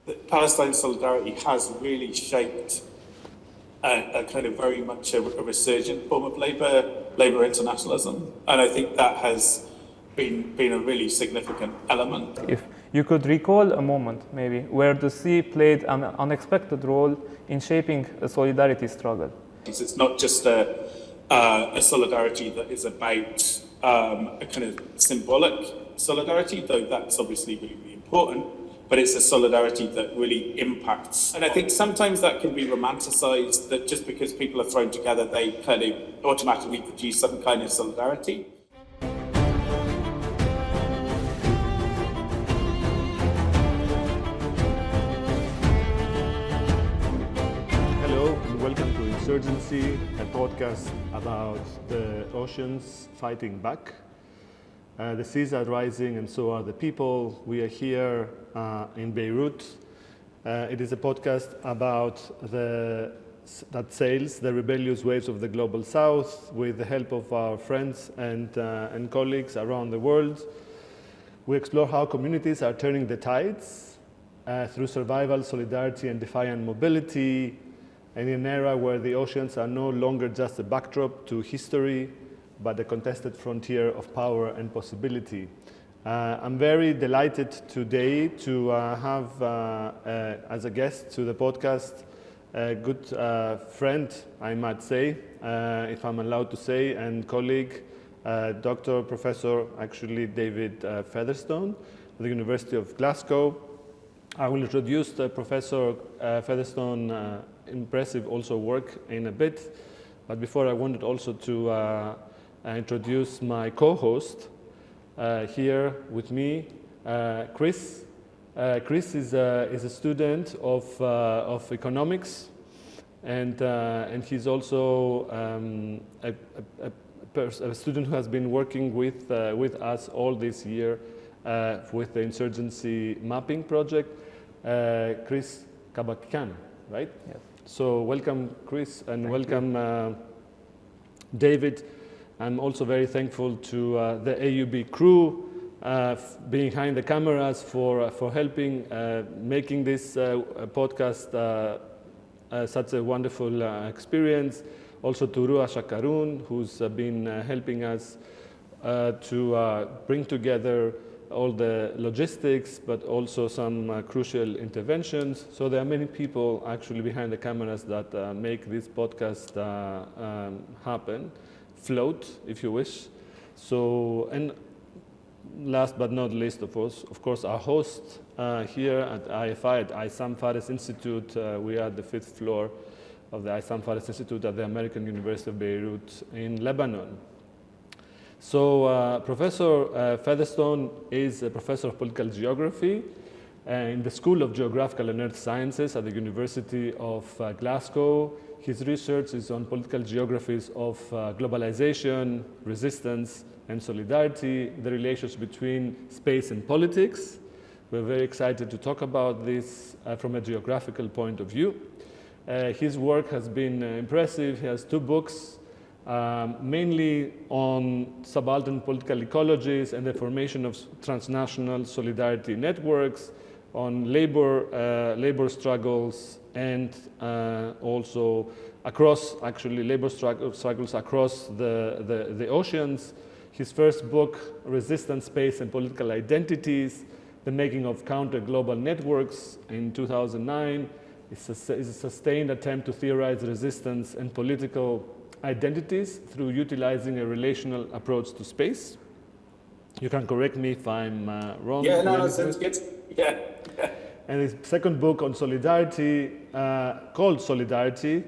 that Palestine solidarity has really shaped a kind of very much a resurgent form of labour internationalism, and I think that has been a really significant element. If you could recall a moment, maybe, where the sea played an unexpected role in shaping a solidarity struggle. It's not just a solidarity that is about a kind of symbolic solidarity, though that's obviously really, really important, but it's a solidarity that really impacts. And I think sometimes that can be romanticized, that just because people are thrown together, they kind of automatically produce some kind of solidarity. Welcome to InsurgenSeas, a podcast about the oceans fighting back. The seas are rising and so are the people. We are here in Beirut. It is a podcast about that sails the rebellious waves of the global south with the help of our friends and colleagues around the world. We explore how communities are turning the tides through survival, solidarity, and defiant mobility, and in an era where the oceans are no longer just a backdrop to history, but a contested frontier of power and possibility. I'm very delighted today to have as a guest to the podcast a good friend, I might say, if I'm allowed to say, and colleague, Dr. Professor, actually David Featherstone, at the University of Glasgow. I will introduce Professor Featherstone impressive also work in a bit, but before I wanted also to introduce my co-host here with me, Chris. Chris is a student of economics, and he's also a student who has been working with us all this year with the InsurgenSeas mapping project. Chris Kabakian, right? Yes. So welcome, Chris, and welcome, David. I'm also very thankful to the AUB crew behind the cameras for helping making this podcast such a wonderful experience. Also to Rua Shakarun, who's been helping us to bring together all the logistics, but also some crucial interventions. So there are many people actually behind the cameras that make this podcast happen, float, if you wish. So, and last but not least, of course, our host here at IFI, at Issam Fares Institute. We are at the 5th floor of the Issam Fares Institute at the American University of Beirut in Lebanon. So Professor Featherstone is a professor of political geography in the School of Geographical and Earth Sciences at the University of Glasgow. His research is on political geographies of globalization, resistance, and solidarity, the relations between space and politics. We're very excited to talk about this from a geographical point of view. His work has been impressive. He has 2 books. Mainly on subaltern political ecologies and the formation of transnational solidarity networks, on labor struggles, and also across, actually, labor struggles across the oceans. His first book, Resistance, Space, and Political Identities, The Making of Counter-Global Networks, in 2009, is a sustained attempt to theorize resistance and political identities through utilizing a relational approach to space. You can correct me if I'm wrong. Yeah, no, sounds good. Yeah. And his second book on solidarity, called Solidarity,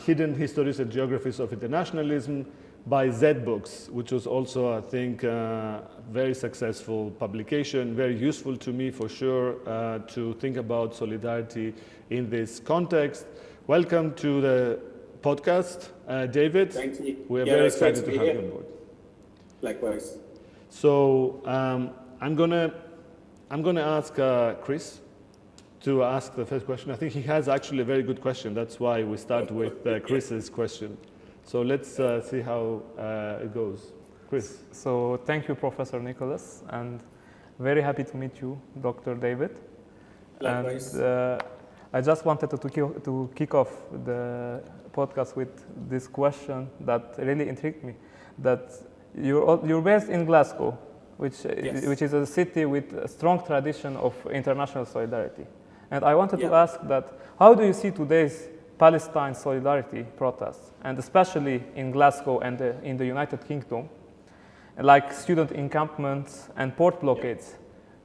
Hidden Histories and Geographies of Internationalism by Z Books, which was also, I think, very successful publication, very useful to me for sure to think about solidarity in this context. Welcome to the podcast, David. Thank you. We're very excited to have you on board. Likewise. So I'm gonna ask Chris to ask the first question. I think he has actually a very good question. That's why we start with Chris's question. So let's see how it goes. Chris. So thank you, Professor Nicholas, and very happy to meet you, Dr. David. Likewise. And I just wanted to kick off the podcast with this question that really intrigued me. That you're based in Glasgow, which is a city with a strong tradition of international solidarity. And I wanted to ask that, how do you see today's Palestine solidarity protests, and especially in Glasgow and in the United Kingdom, like student encampments and port blockades,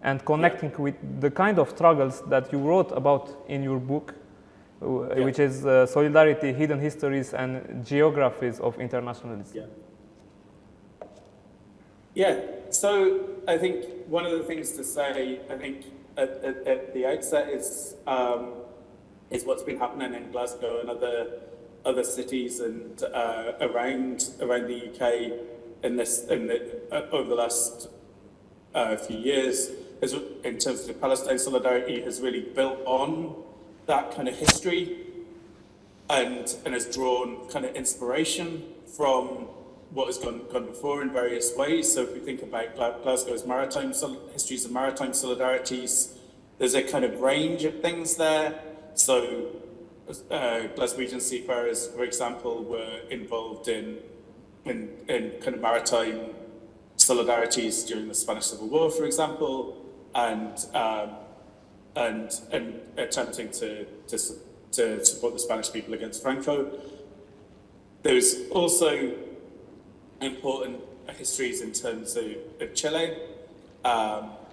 and connecting with the kind of struggles that you wrote about in your book, which is Solidarity, Hidden Histories, and Geographies of Internationalism? Yeah, so I think one of the things to say, I think at the outset is what's been happening in Glasgow and other cities and around the UK over the last few years, in terms of the Palestine solidarity, has really built on that kind of history and has drawn kind of inspiration from what has gone before in various ways. So if we think about Glasgow's maritime histories and maritime solidarities, there's a kind of range of things there. So Glaswegian seafarers, for example, were involved in kind of maritime solidarities during the Spanish Civil War, for example, and attempting to support the Spanish people against Franco. There's also important histories in terms of Chile,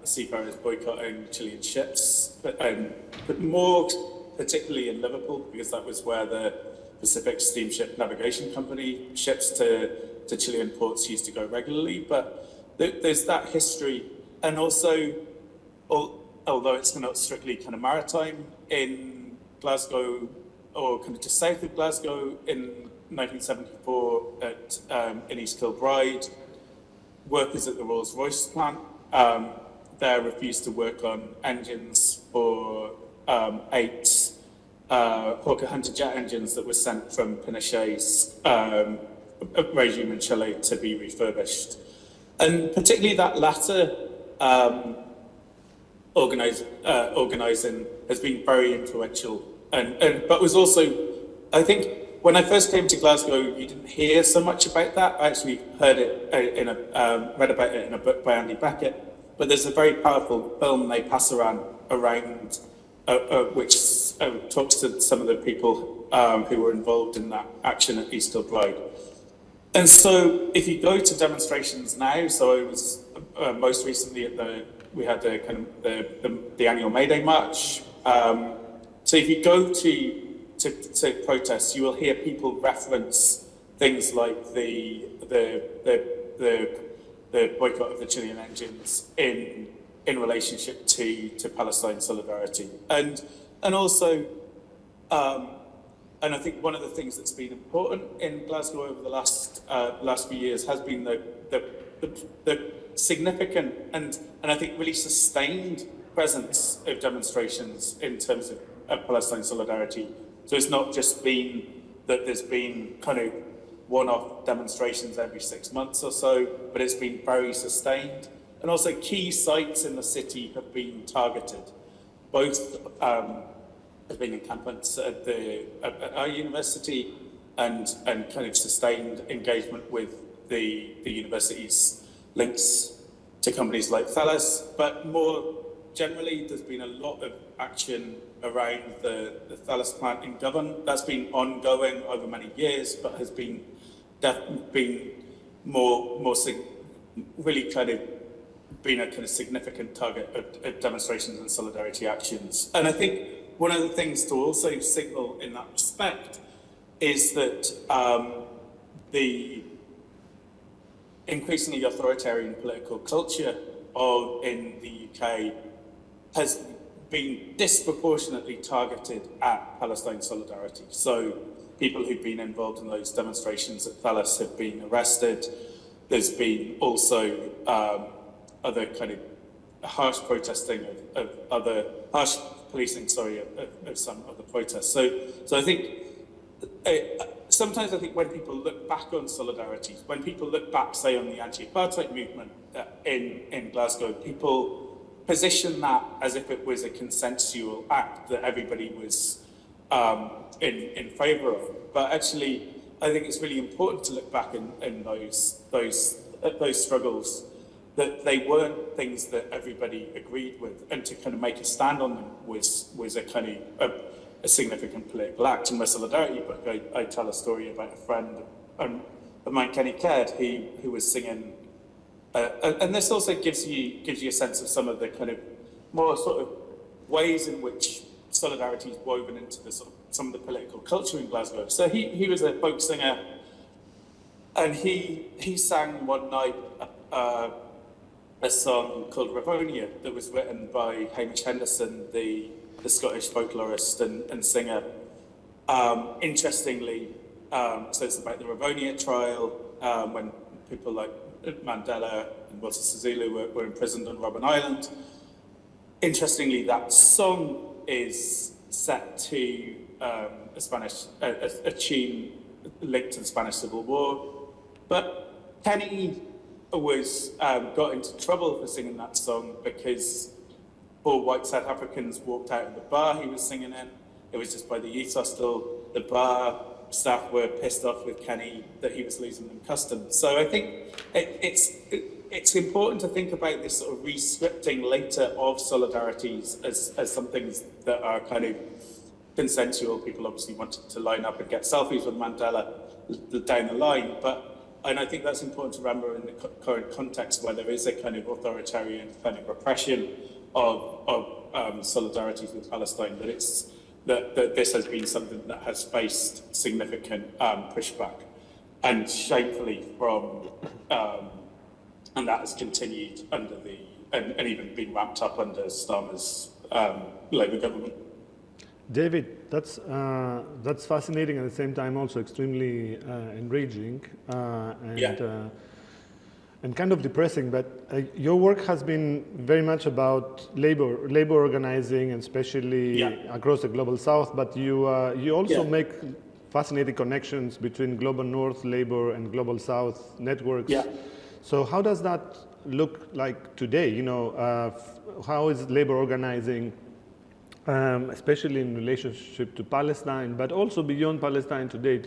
seafarers boycotting Chilean ships, but more particularly in Liverpool, because that was where the Pacific Steamship Navigation Company ships to Chilean ports used to go regularly. But there's that history, and also, although it's not strictly kind of maritime, in Glasgow, or kind of just south of Glasgow, in 1974 in East Kilbride, workers at the Rolls-Royce plant there refused to work on engines for 8 Hawker Hunter jet engines that were sent from Pinochet's regime in Chile to be refurbished. And particularly that latter organising has been very influential, but was also, I think, when I first came to Glasgow, you didn't hear so much about that. I actually heard it read about it in a book by Andy Beckett. But there's a very powerful film they pass around which talks to some of the people who were involved in that action at East Kilbride. And so, if you go to demonstrations now, so I was most recently we had the annual May Day march. So if you go to protests, you will hear people reference things like the boycott of the Chilean engines in relationship to Palestine solidarity, and also, and I think one of the things that's been important in Glasgow over the last few years has been the significant and I think really sustained presence of demonstrations in terms of Palestine solidarity. So it's not just been that there's been kind of one-off demonstrations every 6 months or so, but it's been very sustained. And also key sites in the city have been targeted. Both have been encampments at our university and kind of sustained engagement with the university's links to companies like Thales. But more generally, there's been a lot of action around the Thales plant in Govan. That's been ongoing over many years, but has been really kind of been a kind of significant target of demonstrations and solidarity actions. And I think one of the things to also signal in that respect is that the increasingly authoritarian political culture in the UK has been disproportionately targeted at Palestine solidarity. So people who've been involved in those demonstrations at Thales have been arrested. There's been also other kind of harsh protesting of other harsh policing, of some of the protests. So I think sometimes I think when people look back on solidarity, when people look back, say, on the anti-apartheid movement in Glasgow, people position that as if it was a consensual act that everybody was in favour of. But actually, I think it's really important to look back in those struggles, that they weren't things that everybody agreed with, and to kind of make a stand on them was a kind of a significant political act. In my solidarity book, I tell a story about a friend of mine, Kenny Caird, who was singing, and this also gives you a sense of some of the kind of more sort of ways in which solidarity is woven into the sort of some of the political culture in Glasgow. So he was a folk singer, and he sang one night a song called Ravonia that was written by Hamish Henderson, the Scottish folklorist and singer. Interestingly, so it's about the Ravonia trial, when people like Mandela and Walter Sisulu were imprisoned on Robben Island. Interestingly, that song is set to a tune linked to the Spanish Civil War, but Kenny got into trouble for singing that song because 4 white South Africans walked out of the bar he was singing in. It was just by the youth hostel. The bar staff were pissed off with Kenny that he was losing them custom. So I think it's important to think about this sort of re-scripting later of solidarities as some things that are kind of consensual. People obviously wanted to line up and get selfies with Mandela down the line, and I think that's important to remember in the current context where there is a kind of authoritarian kind of repression of solidarities with Palestine, that this has been something that has faced significant pushback, and shamefully and that has continued under and even been ramped up under Starmer's Labour government. David, that's fascinating, and at the same time also extremely enraging and kind of depressing. But your work has been very much about labor organizing, and especially across the global South. But you also make fascinating connections between global North labor and global South networks. Yeah. So how does that look like today? You know, how is labor organizing? Especially in relationship to Palestine, but also beyond Palestine today,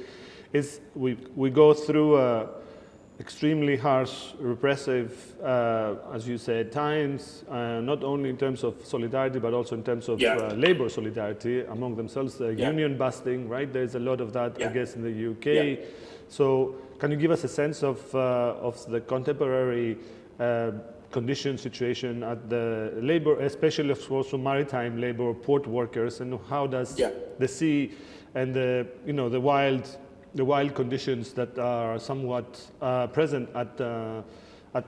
is we go through extremely harsh, repressive, as you said, times, not only in terms of solidarity, but also in terms of labor solidarity among themselves, union busting, right? There's a lot of that, I guess, in the UK. Yeah. So can you give us a sense of the contemporary condition situation at the labor, especially also maritime labor, port workers, and how does the sea and the wild conditions that are somewhat present at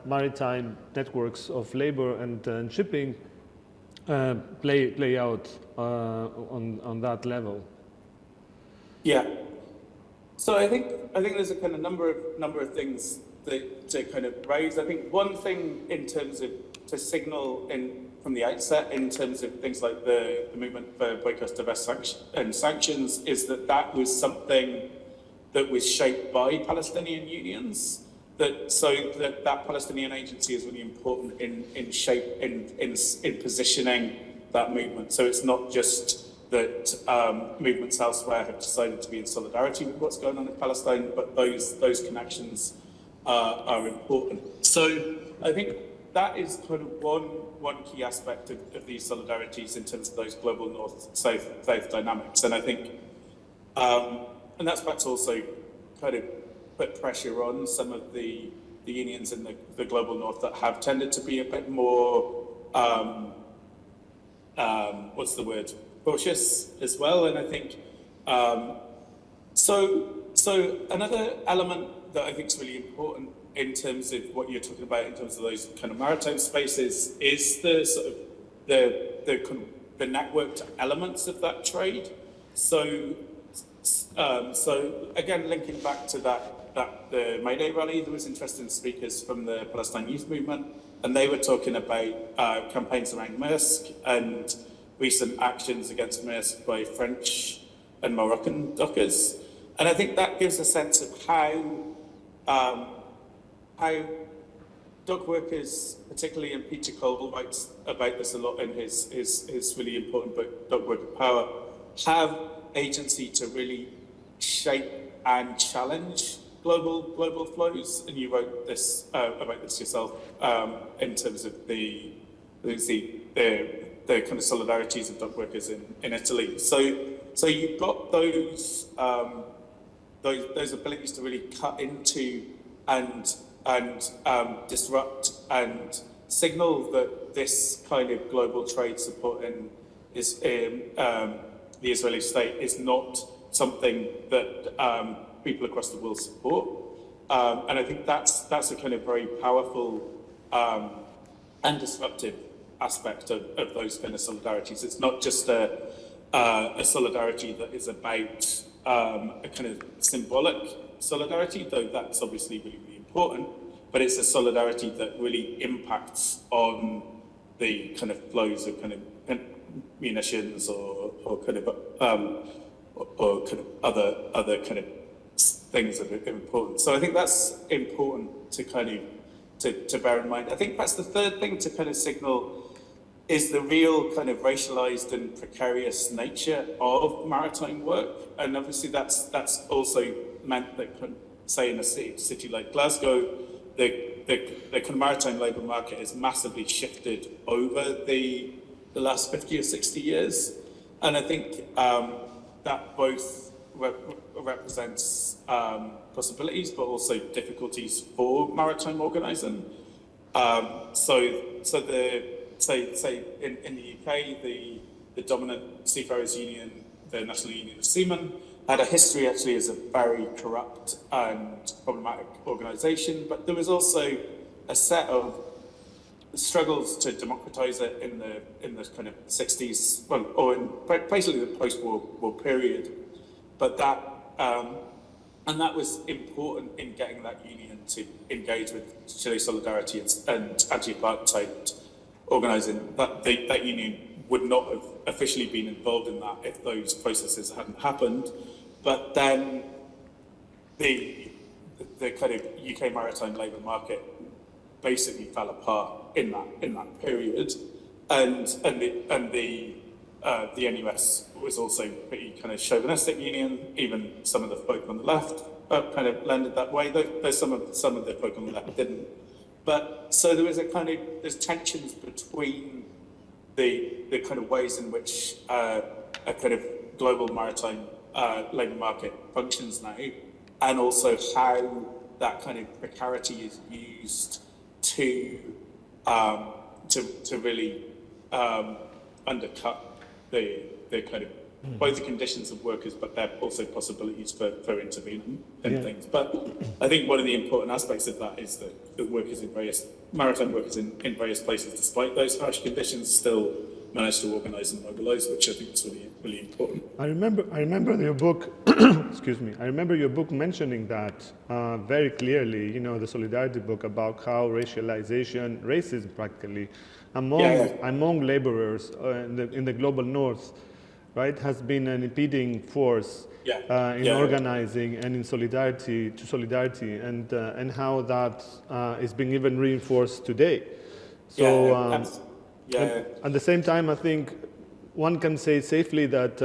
maritime networks of labor and shipping play out on that level? Yeah. So I think there's a kind of number of things to kind of raise. I think one thing in terms of to signal from the outset in terms of things like the movement for boycott, divest, and sanctions is that was something that was shaped by Palestinian unions. That Palestinian agency is really important in positioning that movement. So it's not just that movements elsewhere have decided to be in solidarity with what's going on in Palestine, but those connections are important. So I think that is kind of one key aspect of these solidarities in terms of those global North-South dynamics. And I think, and that's perhaps also kind of put pressure on some of the unions in the global North that have tended to be a bit more, cautious as well. And I think, so another element that I think is really important in terms of what you're talking about in terms of those kind of maritime spaces is the sort of the networked elements of that trade. So again, linking back to the May Day rally, there was interesting speakers from the Palestine youth movement, and they were talking about campaigns around Maersk and recent actions against Maersk by French and Moroccan dockers. And I think that gives a sense of how dock workers, particularly, and Peter Cole writes about this a lot in his really important book, Dock Worker Power, have agency to really shape and challenge global flows. And you wrote this about this yourself in terms of the kind of solidarities of dock workers in Italy. So you've got those abilities to really cut into and disrupt and signal that this kind of global trade support is the Israeli state is not something that people across the world support. And I think that's a kind of very powerful and disruptive aspect of those kind of solidarities. It's not just a solidarity that is about a kind of symbolic solidarity, though that's obviously really, really important, but it's a solidarity that really impacts on the kind of flows of kind of munitions or kind of other kind of things that are important. So I think that's important to kind of to bear in mind. I think that's the third thing to kind of signal is the real kind of racialized and precarious nature of maritime work. And obviously that's also meant that, say, in a city like Glasgow, the kind of maritime labour market has massively shifted over the last 50 or 60 years. And I think that both represents possibilities, but also difficulties for maritime organising. Say in the UK, the dominant seafarers union, the National Union of Seamen, had a history actually as a very corrupt and problematic organisation, but there was also a set of struggles to democratise it in the kind of 60s, well, or in basically the post-war period. But that and that was important in getting that union to engage with Chile Solidarity and anti-apartheid organising. That union would not have officially been involved in that if those processes hadn't happened. But then the kind of UK maritime labour market basically fell apart in that period, and the NUS was also pretty kind of chauvinistic union. Even some of the folk on the left kind of landed that way, though some of the folk on the left didn't. But so there was there's tensions between the kind of ways in which a kind of global maritime labour market functions now, and also how that kind of precarity is used to really undercut the kind of both the conditions of workers, but there are also possibilities for intervening in things. But I think one of the important aspects of that is that the workers maritime workers in various places, despite those harsh conditions, still manage to organise and mobilise, which I think is really, really important. I remember your book. Excuse me. I remember your book mentioning that very clearly. You know, the Solidarity book about how racism practically among labourers in the global north, right, has been an impeding force in organising and in solidarity, and how that is being even reinforced today. So at the same time, I think one can say safely that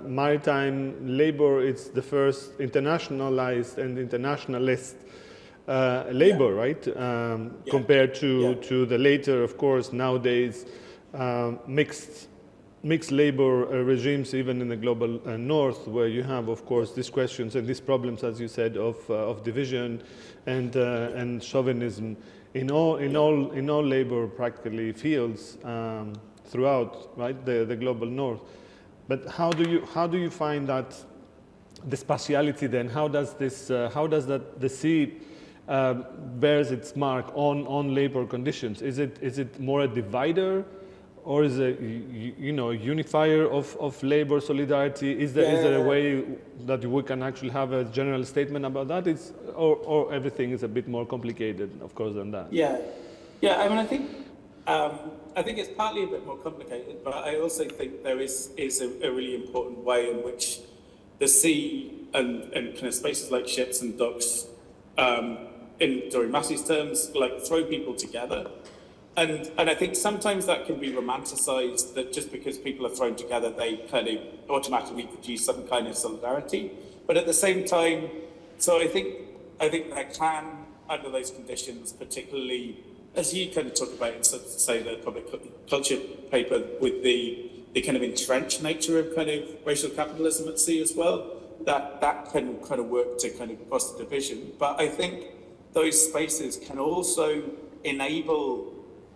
maritime labour is the first internationalized and internationalist labour, right? Compared to the later, of course, nowadays mixed labour regimes, even in the global north, where you have, of course, these questions and these problems, as you said, of division and chauvinism in all labour practically fields throughout, right, the global north. But how do you find that the spatiality then? How does the sea bears its mark on labour conditions? Is it more a divider, or is it unifier of labour solidarity? Is there a way that we can actually have a general statement about that? Or everything is a bit more complicated, of course, than that? I mean, I think it's partly a bit more complicated, but I also think there is a really important way in which the sea and kind of spaces like ships and docks in Doreen Massey's terms, like throw people together. And I think sometimes that can be romanticized, that just because people are thrown together, they kind of automatically produce some kind of solidarity. But at the same time, so I think there can, under those conditions, particularly as you kind of talk about in, say, the public culture paper, with the kind of entrenched nature of kind of racial capitalism at sea as well, that can kind of work to kind of foster division. But I think those spaces can also enable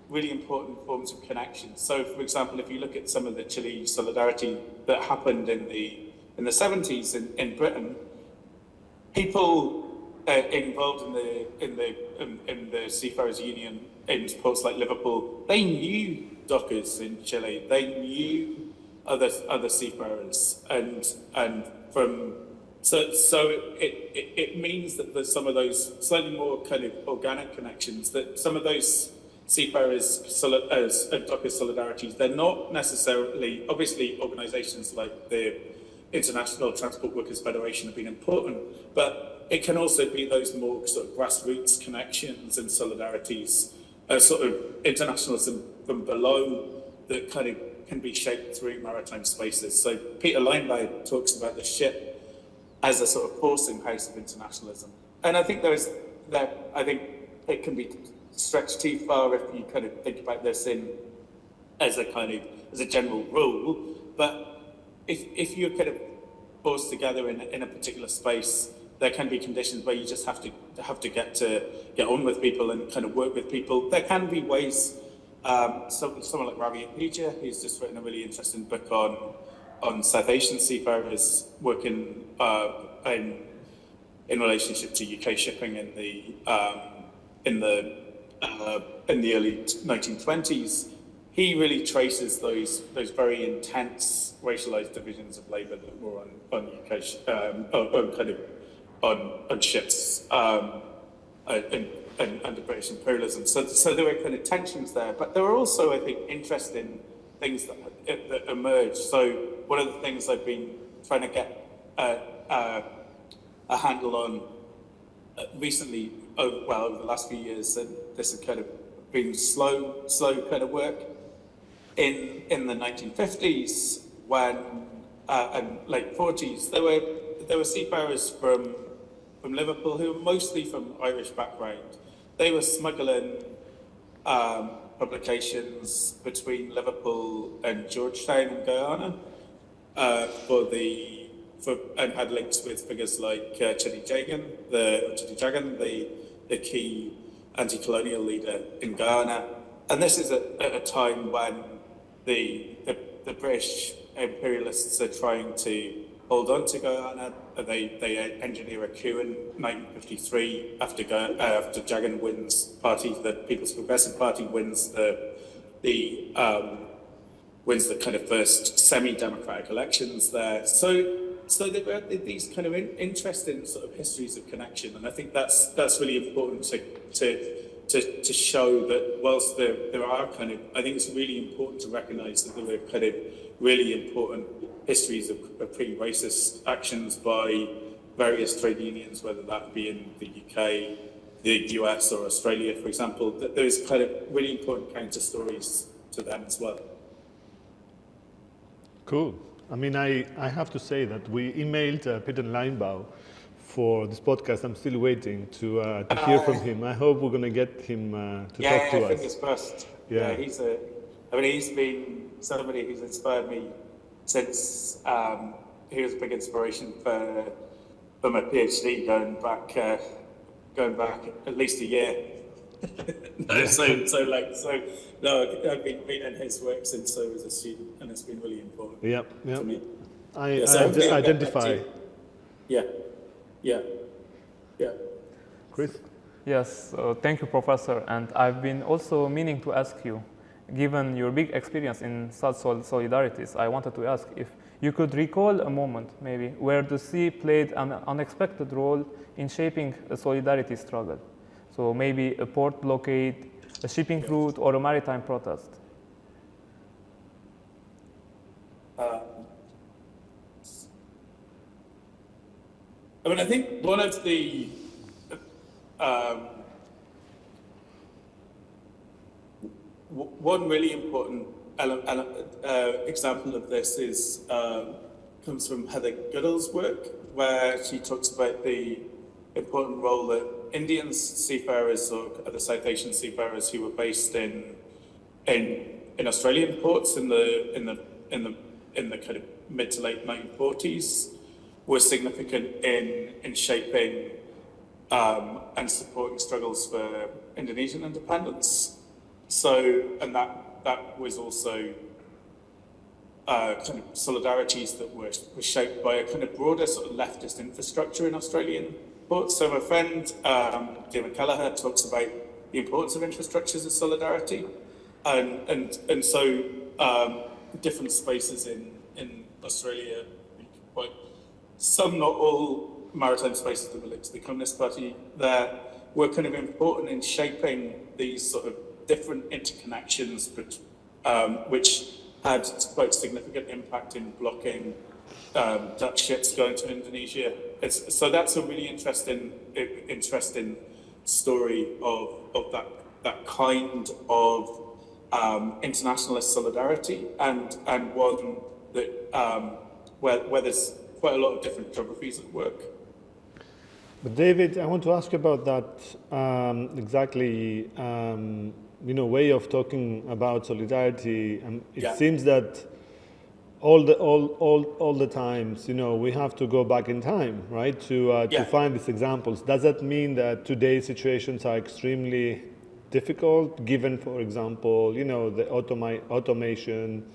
really important forms of connection. So, for example, if you look at some of the Chile solidarity that happened in the 70s in Britain, people involved in the Seafarers Union in ports like Liverpool, they knew dockers in Chile, they knew other seafarers, and from so it means that there's some of those slightly more kind of organic connections, that some of those seafarers and dockers solidarities, they're not necessarily, obviously organisations like the International Transport Workers Federation have been important, but it can also be those more sort of grassroots connections and solidarities, sort of internationalism from below, that kind of can be shaped through maritime spaces. So Peter Linebaugh talks about the ship as a sort of forcing house of internationalism, and I think I think it can be stretched too far if you kind of think about this as a general rule. But if you're kind of forced together in a particular space, there can be conditions where you just have to get on with people and kind of work with people. There can be ways. Someone like Ravi Ahuja, who's just written a really interesting book on South Asian seafarers working in relationship to UK shipping in the early 1920s. He really traces those very intense racialized divisions of labour that were on UK on ships and under British imperialism. So there were kind of tensions there, but there were also, I think, interesting things that emerged. So one of the things I've been trying to get a handle on recently, over the last few years, and this has kind of been slow kind of work. In the 1950s, when and late 40s, there were seafarers from Liverpool who were mostly from Irish background. They were smuggling publications between Liverpool and Georgetown in Guyana and had links with figures like Chidi Jagan, the key anti-colonial leader in Guyana. And this is at a time when the British imperialists are trying to hold on to Guyana. They engineer a coup in 1953 after Jagan wins the People's Progressive Party wins the kind of first semi-democratic elections there. So there were these kind of interesting sort of histories of connection, and I think that's really important to show that whilst there are kind of, I think it's really important to recognise that there were kind of really important histories of pre-racist actions by various trade unions, whether that be in the UK, the US or Australia, for example, that there's kind of really important counter stories to them as well. Cool. I mean, I have to say that we emailed Peter Linebaugh for this podcast. I'm still waiting to hear from him. I hope we're going to get him to talk to us. Fingers crossed. Yeah, he's been somebody who's inspired me since he was a big inspiration for my PhD going back at least a year. I've been reading his work since I was a student, and it's been really important to me. I identify. Yeah. Chris? Yes, thank you, Professor. And I've been also meaning to ask you, given your big experience in such solidarities, I wanted to ask if you could recall a moment, maybe, where the sea played an unexpected role in shaping a solidarity struggle. So maybe a port blockade, a shipping route, or a maritime protest. I think one of the one really important example of this is comes from Heather Goodall's work, where she talks about the important role that Indian seafarers or other South Asian seafarers who were based in Australian ports in the kind of mid to late 1940s were significant in shaping and supporting struggles for Indonesian independence. So, and that was also kind of solidarities that were shaped by a kind of broader sort of leftist infrastructure in Australian ports. So my friend, David Kelleher, talks about the importance of infrastructures of solidarity. And so different spaces in Australia, quite some, not all maritime spaces that relate to the Communist Party there, were kind of important in shaping these sort of different interconnections, which had quite significant impact in blocking Dutch ships going to Indonesia. So that's a really interesting story of that kind of internationalist solidarity, and one that where there's quite a lot of different geographies at work. But David, I want to ask about that exactly. Way of talking about solidarity. It seems that all the times, we have to go back in time, right, to find these examples. Does that mean that today's situations are extremely difficult, given, for example, the automation,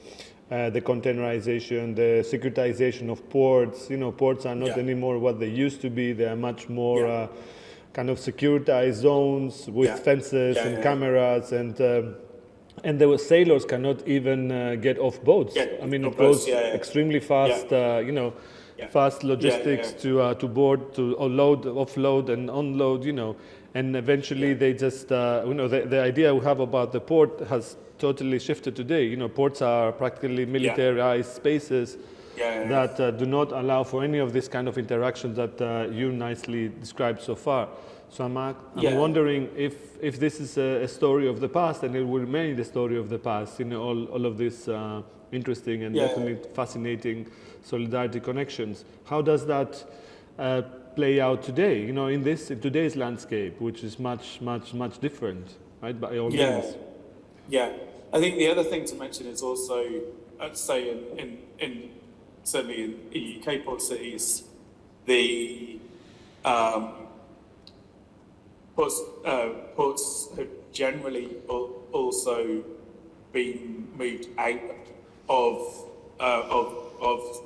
the containerization, the securitization of ports? Ports are not anymore what they used to be. They are much more kind of securitized zones with fences and cameras, and the sailors cannot even get off boats. I mean, it goes extremely fast, fast logistics to board, to load, offload, and unload, and eventually they just, the idea we have about the port has totally shifted today. Ports are practically militarized spaces that do not allow for any of this kind of interaction that you nicely described so far. So I'm wondering if this is a story of the past, and it will remain the story of the past, all of these interesting and definitely fascinating solidarity connections. How does that play out today, in today's landscape, which is much different, right, by all means? Yeah. I think the other thing to mention is also, I'd say in certainly in UK port cities, the ports have generally also been moved out of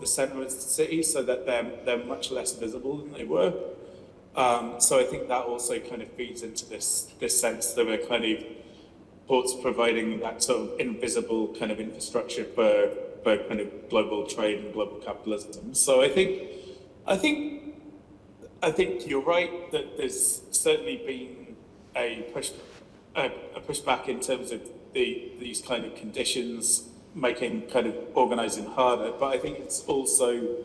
the centre of the city, so that they're much less visible than they were. So I think that also kind of feeds into this sense that we're kind of ports providing that sort of invisible kind of infrastructure for kind of global trade and global capitalism. So I think you're right that there's certainly been a pushback in terms of these kind of conditions making kind of organising harder. But I think it's also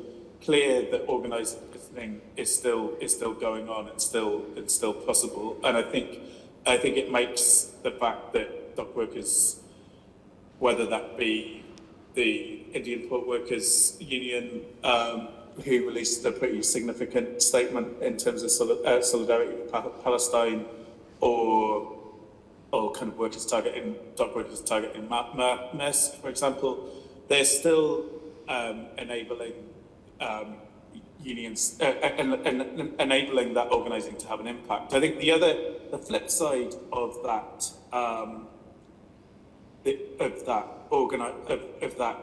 clear that organising is still going on. It's still possible, and I think it makes the fact that dock workers, whether that be the Indian Port Workers Union, who released a pretty significant statement in terms of solidarity with Palestine, or kind of dock workers targeting Maersk, for example, they're still enabling unions, enabling that organising to have an impact. I think the flip side of that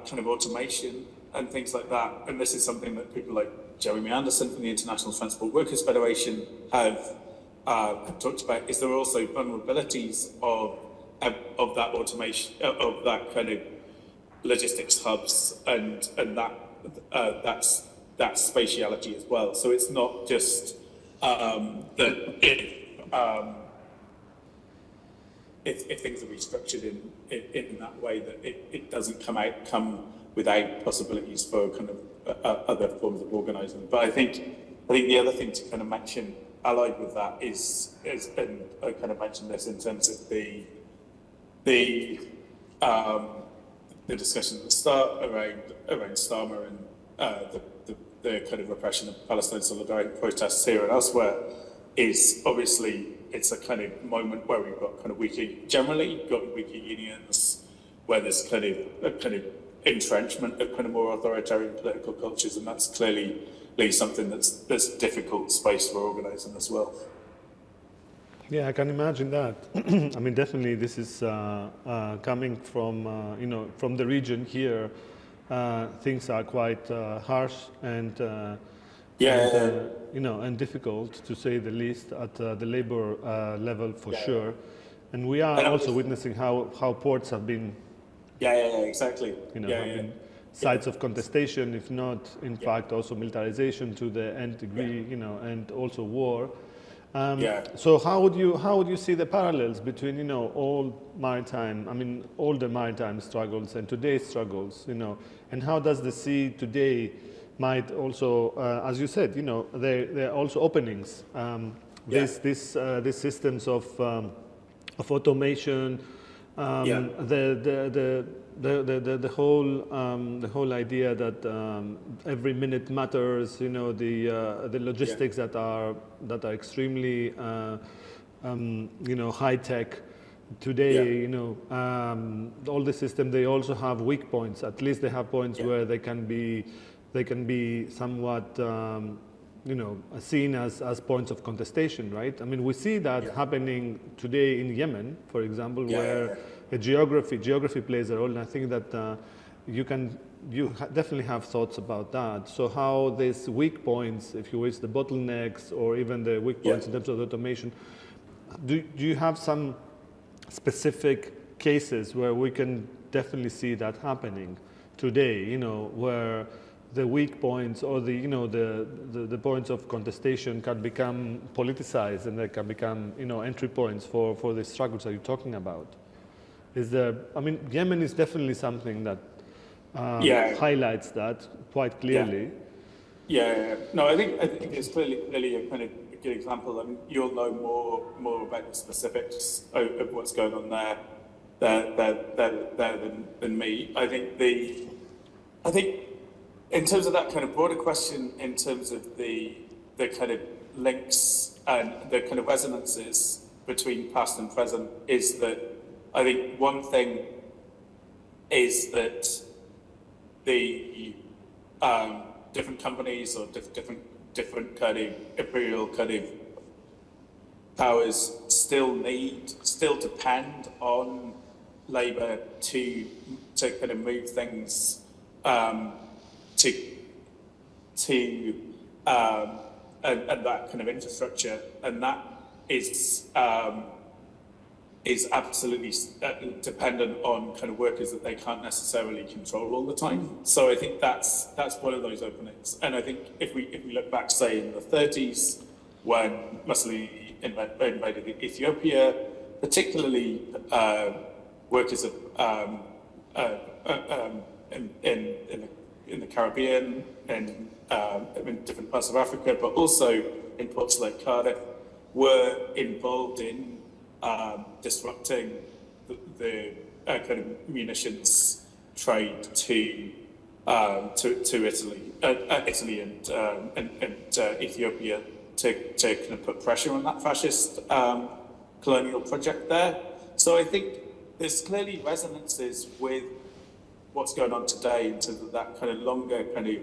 kind of automation and things like that, and this is something that people like Jeremy Anderson from the International Transport Workers Federation have talked about, is there are also vulnerabilities of that automation, of that kind of logistics hubs, and that's spatiality as well. So it's not just that if things are restructured in that way, that it doesn't come without possibilities for kind of other forms of organising. But I think the other thing to kind of mention, allied with that, is and I kind of mentioned this in terms of the the discussion at the start around Starmer and the kind of repression of Palestine solidarity protests here and elsewhere is obviously, it's a kind of moment where we've got kind of weaker unions, where there's kind of a kind of entrenchment of kind of more authoritarian political cultures, and that's clearly something that's difficult space for organising as well. Yeah, I can imagine that. I mean, definitely, this is coming from from the region here. Things are quite harsh and and difficult, to say the least, at the labor level for sure. And we are also witnessing how ports have been. Exactly. Been sites of contestation, if not, in fact, also militarization to the nth degree, and also war. So how would you see the parallels between all the maritime struggles and today's struggles, and how does the sea today might also, as you said, there are also openings. These systems of automation, the whole idea that every minute matters, the logistics that are extremely high tech today, all the system, they also have weak points. At least they have points where they can be somewhat seen as points of contestation, right? I mean, we see that happening today in Yemen, for example, where geography plays a role, and I think that you definitely have thoughts about that. So how these weak points, if you wish, the bottlenecks, or even the weak points in terms of automation, do you have some specific cases where we can definitely see that happening today, where the weak points or the points of contestation can become politicized and they can become entry points for the struggles that you're talking about? Yemen is definitely something that highlights that quite clearly. No, I think it's clearly a kind of a good example. I mean, you'll know more about the specifics of what's going on there than me. I think in terms of that kind of broader question, in terms of the kind of links and the kind of resonances between past and present, is that I think one thing is that the different companies or different kind of imperial kind of powers still depend on labour to kind of move things and that kind of infrastructure, and that is absolutely dependent on kind of workers that they can't necessarily control all the time. So I think that's one of those openings. And I think if we look back, say, in the 30s, when Mussolini invaded Ethiopia, particularly workers in the Caribbean and in different parts of Africa, but also in ports like Cardiff, were involved in disrupting the kind of munitions trade to Italy and Ethiopia to kind of put pressure on that fascist colonial project there. So I think there's clearly resonances with what's going on today in terms of that kind of longer kind of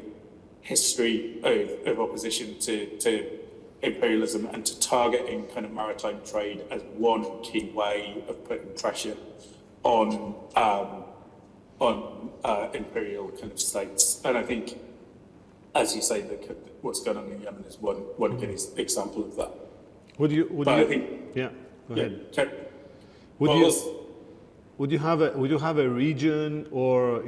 history of opposition to imperialism and to targeting kind of maritime trade as one key way of putting pressure on imperial kind of states. And I think, as you say, what's going on in Yemen is one good example of that. Would you go ahead. Would you have a region or a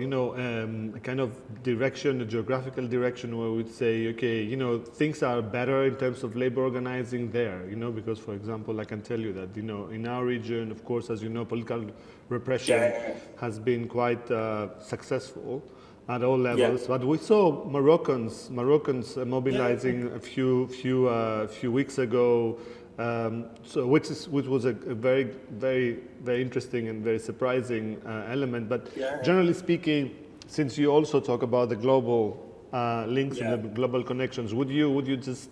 kind of direction, a geographical direction where we'd say, okay, things are better in terms of labor organizing there, because, for example, I can tell you that in our region, of course, as you know, political repression has been quite successful at all levels. But we saw Moroccans mobilizing a few weeks ago So which was a very, very, very interesting and very surprising element. But generally speaking, since you also talk about the global links and the global connections, would you just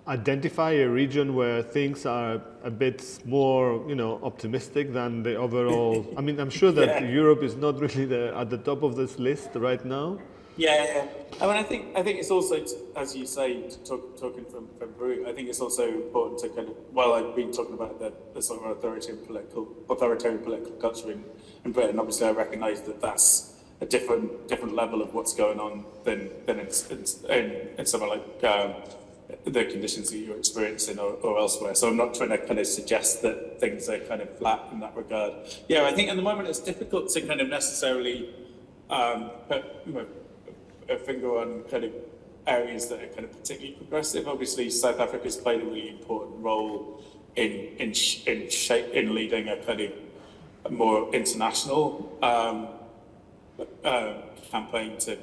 identify a region where things are a bit more, optimistic than the overall? I mean, I'm sure that Europe is not really at the top of this list right now. Yeah. I mean, I think it's also, as you say, talking from root, I think it's also important to kind of, while I've been talking about the sort of authoritarian political culture in Britain, obviously I recognise that that's a different level of what's going on than in somewhere like the conditions that you're experiencing or elsewhere. So I'm not trying to kind of suggest that things are kind of flat in that regard. Yeah, I think at the moment it's difficult to kind of necessarily put a finger on kind of areas that are kind of particularly progressive. Obviously, South Africa's played a really important role in leading a kind of a more international campaign to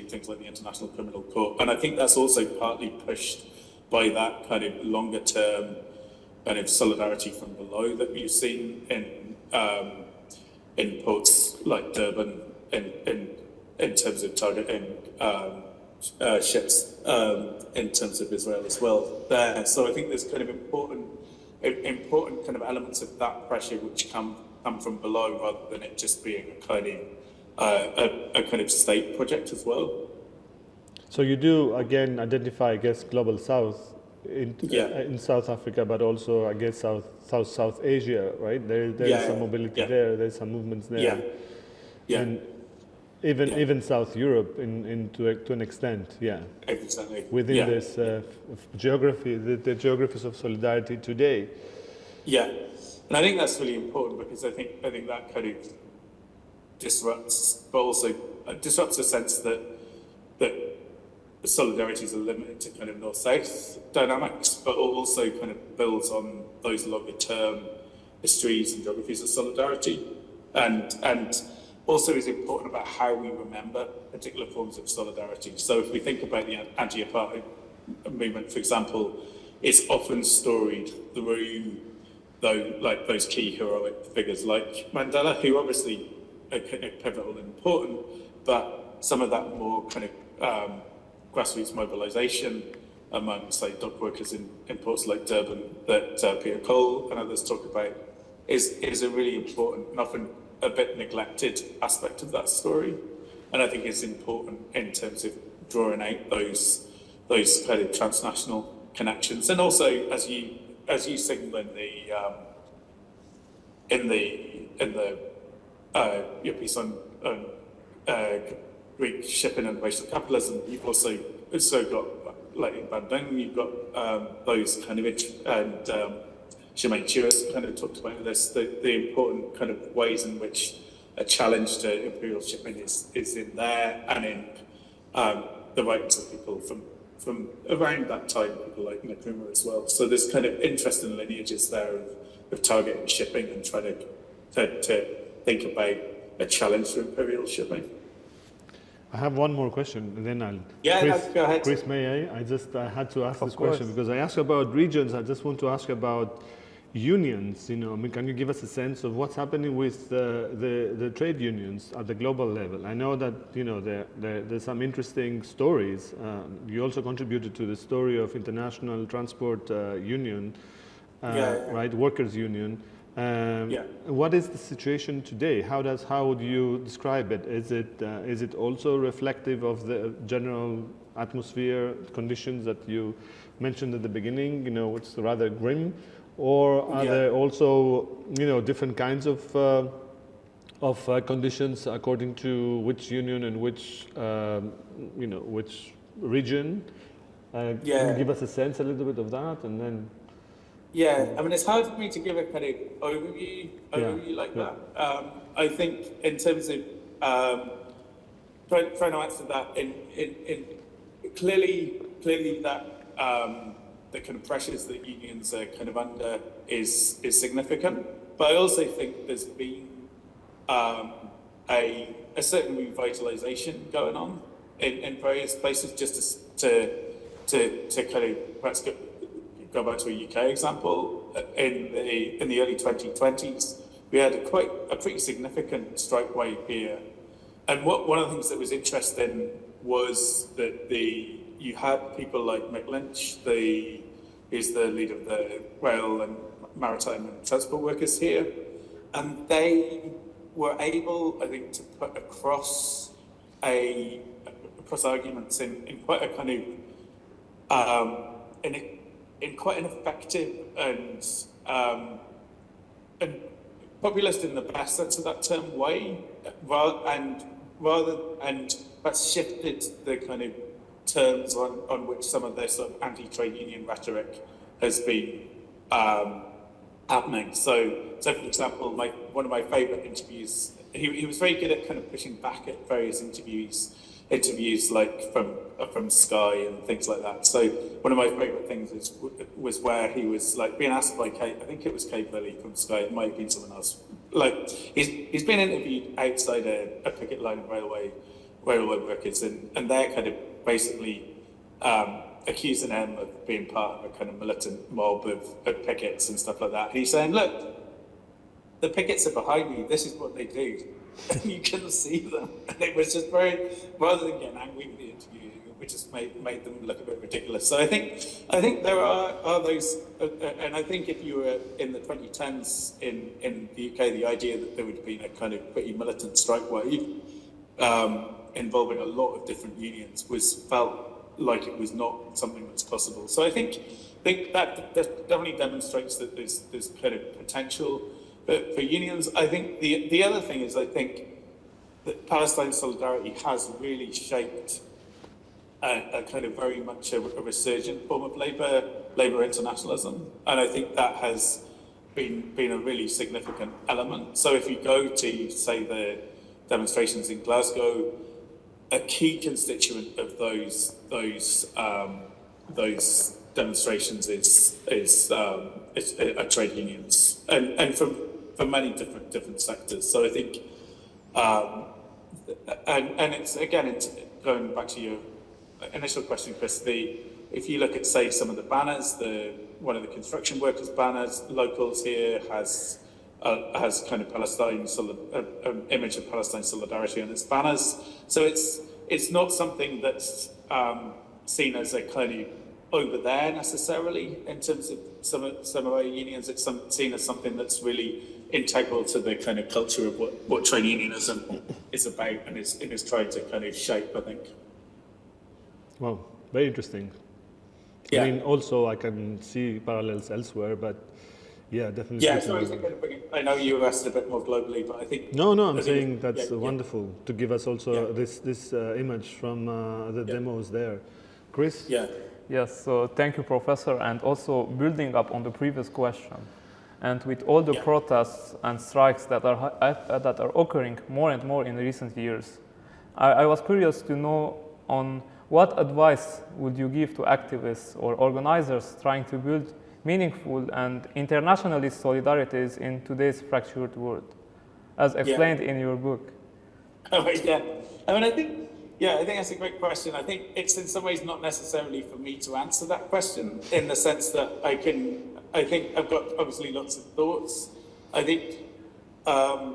things like the International Criminal Court, and I think that's also partly pushed by that kind of longer term kind of solidarity from below that we've seen in ports like Durban in terms of targeting ships in terms of Israel as well there. So I think there's kind of important kind of elements of that pressure which come from below rather than it just being a kind of state project as well. So you do again identify, I guess, global south in South Africa, but also I guess South Asia, right? There is some mobility there. There's some movements there. And even South Europe to an extent, exactly. Within this geography, the geographies of solidarity today. Yeah, and I think that's really important because I think that kind of disrupts, but also disrupts the sense that solidarities are limited to kind of north-south dynamics, but also kind of builds on those longer-term histories and geographies of solidarity, and also is important about how we remember particular forms of solidarity. So if we think about the anti-apartheid movement, for example, it's often storied through those key heroic figures like Mandela, who obviously are pivotal and important, but some of that more kind of grassroots mobilisation among, say, dockworkers in ports like Durban that Peter Cole and others talk about is a really important and often a bit neglected aspect of that story. And I think it's important in terms of drawing out those kind of transnational connections. And also, as you signal your piece on Greek shipping and racial capitalism, you've also got, like in Bandung, you've got those kind of, and Shemaine Chirus kind of talked about this, the important kind of ways in which a challenge to imperial shipping is in there, and in the rights of people from around that time, people like Nkrumah as well. So there's kind of interesting lineages there of targeting shipping and trying to think about a challenge to imperial shipping. I have one more question, and then I'll. Go ahead. Chris, may I? I had to ask this question because I asked about regions. I just want to ask about unions. Can you give us a sense of what's happening with the trade unions at the global level? I know that there's some interesting stories. You also contributed to the story of International Transport Union, right? Workers Union. What is the situation today? How would you describe it? Is it also reflective of the general atmosphere conditions that you mentioned at the beginning? It's rather grim, or are there also different kinds of conditions according to which union and which which region? Can you give us a sense a little bit of that, and then? Yeah, I mean, it's hard for me to give a kind of overview like that. I think in terms of trying to answer that, in clearly that the kind of pressures that unions are kind of under is significant. But I also think there's been a certain revitalization going on in various places, just to kind of perhaps go back to a UK example, in the early 2020s, we had a pretty significant strike wave here. And one of the things that was interesting was that you had people like Mick Lynch, who's the leader of the rail and maritime and transport workers here, and they were able, I think, to put across arguments in quite a kind of in quite an effective and populist in the best sense of that term way, and that's shifted the kind of terms on which some of this sort of anti-trade union rhetoric has been happening. So for example, one of my favourite interviews, he was very good at kind of pushing back at various interviews like from Sky and things like that. So one of my favourite things was where he was like being asked by Kate, I think it was Kate Burley from Sky, it might have been someone else. Like he's been interviewed outside a picket line of railway workers, and they're kind of basically accusing him of being part of a kind of militant mob of pickets and stuff like that. And he's saying, look, the pickets are behind me, this is what they do. And you couldn't see them. And it was just very, rather than getting angry with the interview, it just made them look a bit ridiculous. So I think there are those, and I think if you were in the 2010s in the UK, the idea that there would have been a kind of pretty militant strike wave involving a lot of different unions felt like it was not something that's possible. So I think that definitely demonstrates that there's kind of potential for unions. I think the other thing is I think that Palestine solidarity has really shaped a kind of very much a resurgent form of labour internationalism, and I think that has been a really significant element. So if you go to, say, the demonstrations in Glasgow, a key constituent of those demonstrations is trade unions, and from many different sectors. So I think, and it's going back to your initial question, Chris. If you look at, say, some of the banners, one of the construction workers' banners, Locals here has kind of Palestine, an image of Palestine solidarity on its banners. So it's not something that's seen as a kind of over there necessarily in terms of some of our unions. It's seen as something that's really integral to the kind of culture of what trade unionism is about and is trying to kind of shape, I think. Wow, very interesting. Yeah. I mean, also I can see parallels elsewhere, but yeah, definitely. Yeah, so I know you asked a bit more globally, but I think... No, I'm saying that's wonderful to give us also this image from the demos there. Chris? Yeah. Yes, so thank you, Professor, and also building up on the previous question. And with all the protests and strikes that are occurring more and more in recent years, I was curious to know on what advice would you give to activists or organizers trying to build meaningful and internationalist solidarities in today's fractured world, as explained in your book? Oh, yeah. I mean, I think that's a great question. I think it's in some ways not necessarily for me to answer that question, in the sense that I think I've got obviously lots of thoughts. I think I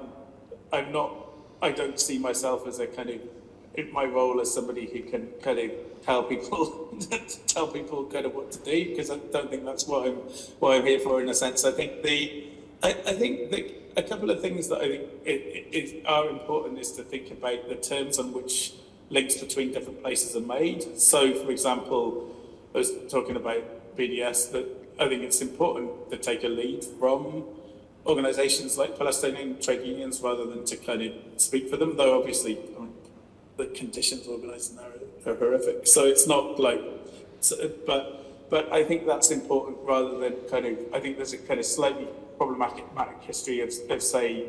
don't see myself as a kind of, in my role as somebody who can kind of tell people kind of what to do, because I don't think that's what I'm here for, in a sense. I think a couple of things that I think are important is to think about the terms on which links between different places are made. So, for example, I was talking about BDS, that I think it's important to take a lead from organisations like Palestinian trade unions rather than to kind of speak for them, though obviously the conditions organised in there are horrific. So it's not like, but I think that's important rather than kind of, I think there's a kind of slightly problematic history of say,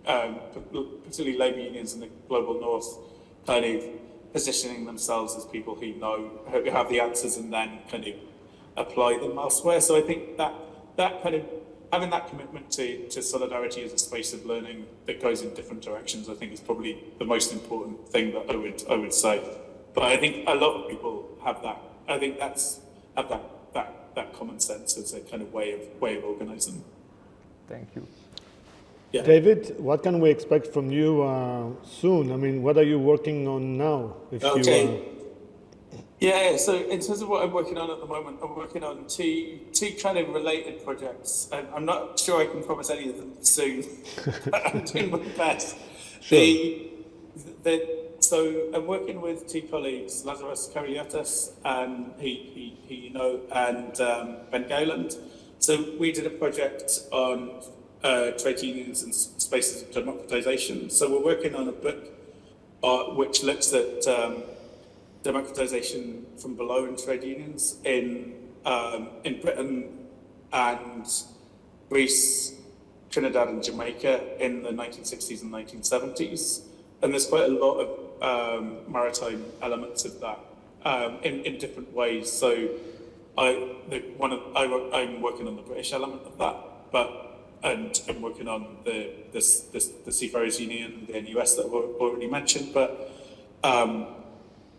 particularly labour unions in the global north, kind of positioning themselves as people who have the answers and then kind of apply them elsewhere. So I think that kind of having that commitment to solidarity as a space of learning that goes in different directions, I think is probably the most important thing that I would say. But I think a lot of people have that. I think have that that common sense as a kind of way of organizing. Thank you. Yeah. David, what can we expect from you soon? I mean, what are you working on now? Yeah, so in terms of what I'm working on at the moment, I'm working on two kind of related projects. And I'm not sure I can promise any of them soon, but I'm doing my best. Sure. So I'm working with two colleagues, Lazaros Karyotis, who you know, and Ben Gowland. So we did a project on trade unions and spaces of democratization. So we're working on a book which looks at democratization from below in trade unions in Britain and Greece, Trinidad and Jamaica in the 1960s and 1970s. And there's quite a lot of maritime elements of that in different ways. So I'm working on the British element of that, and I'm working on the Seafarers Union, the NUS that were already mentioned, but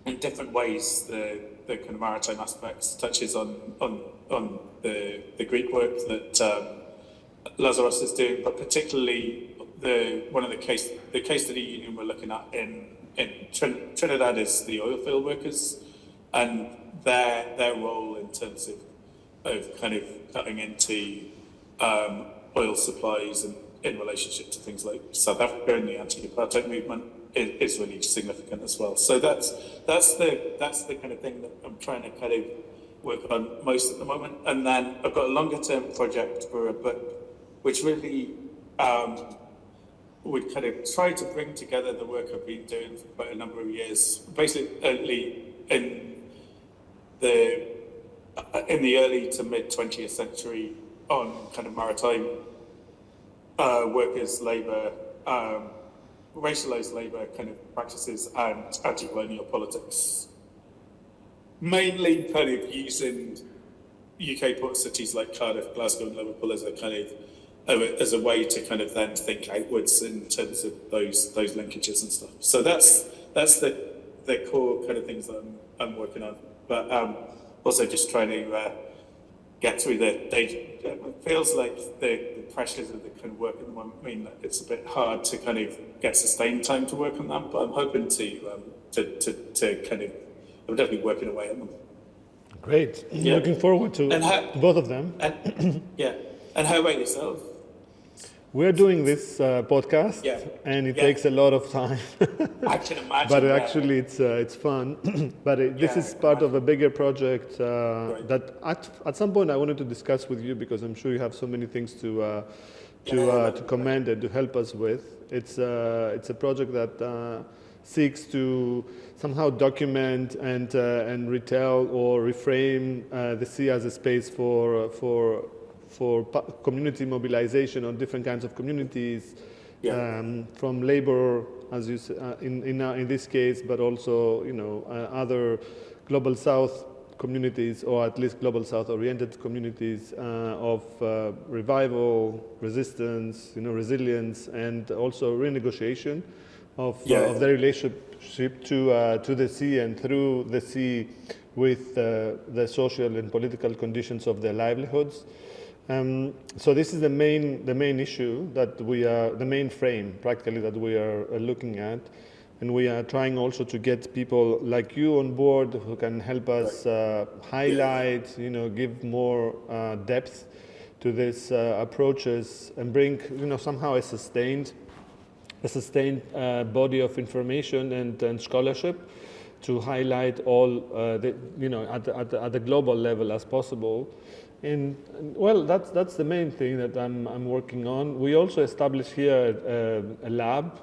in different ways, the kind of maritime aspects touches on the Greek work that Lazaros is doing, but particularly the case study union we're looking at in Trinidad is the oil field workers and their role in terms of kind of cutting into oil supplies and in relationship to things like South Africa and the anti-apartheid movement is really significant as well. So that's the kind of thing that I'm trying to kind of work on most at the moment. And then I've got a longer term project for a book which really would kind of try to bring together the work I've been doing for quite a number of years, basically in the early to mid 20th century on kind of maritime workers, labour, racialised labour kind of practices and anti-colonial politics. Mainly kind of using UK port cities like Cardiff, Glasgow and Liverpool as a kind of as a way to kind of then think outwards in terms of those linkages and stuff. So that's the core kind of things that I'm working on. But also just trying to get through the day. It feels like the pressures of the kind of work at the moment mean that it's a bit hard to kind of get sustained time to work on them. But I'm hoping to kind of, I'm definitely working away at them. Great. Yeah. Looking forward to both of them. Yeah. And how about yourself? We're doing this podcast, and it takes a lot of time. I can imagine. But actually, it's fun. But this is part of a bigger project that at some point I wanted to discuss with you, because I'm sure you have so many things to commend and to help us with. It's a project that seeks to somehow document and retell or reframe the sea as a space for community mobilization on different kinds of communities, from labor, as you say, in this case, but also other global South communities, or at least global South oriented communities of revival, resistance, resilience, and also renegotiation of their relationship to the sea and through the sea with the social and political conditions of their livelihoods. So this is the main issue that the main frame practically that we are looking at, and we are trying also to get people like you on board who can help us highlight, give more depth to these approaches and bring, somehow a sustained body of information and scholarship to highlight all at the global level as possible. And well, that's the main thing that I'm working on. We also established here a lab.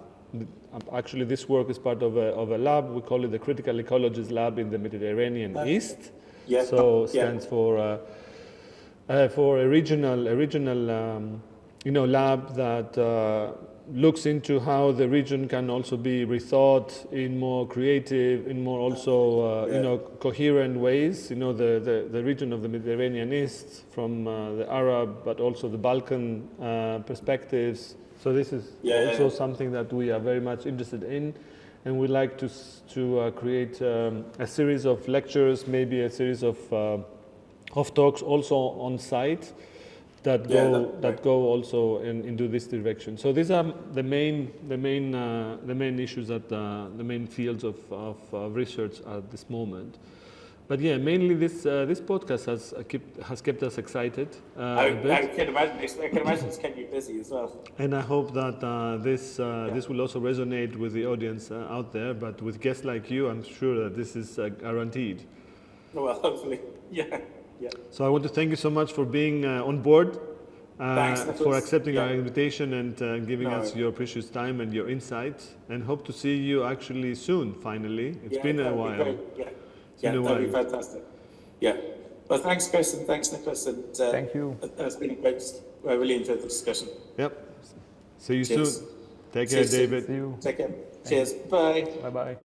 Actually, this work is part of a lab. We call it the Critical Ecologies Lab in the Mediterranean East. Yeah. So stands for a regional lab that looks into how the region can also be rethought in more creative, in more also coherent ways. The region of the Mediterranean East, from the Arab but also the Balkan perspectives. So this is also something that we are very much interested in, and we'd like to create a series of lectures, maybe a series of of talks also on site that go also into this direction. So these are the main issues that the main fields of research at this moment. But yeah, mainly this podcast has kept us excited. I can imagine it's kept you busy as well. And I hope that this will also resonate with the audience out there. But with guests like you, I'm sure that this is guaranteed. Well, hopefully, yeah. So I want to thank you so much for being on board, Thanks, for accepting our invitation and giving us your precious time and your insights. And hope to see you actually soon. Finally, it's been a while. That'd be fantastic. Yeah. Well, thanks, Chris, and thanks, Nicholas. And thank you. It's been great. I really enjoyed the discussion. Yep. See you Cheers. soon. Take care, David. See you. Take care. Cheers. Bye. Bye-bye.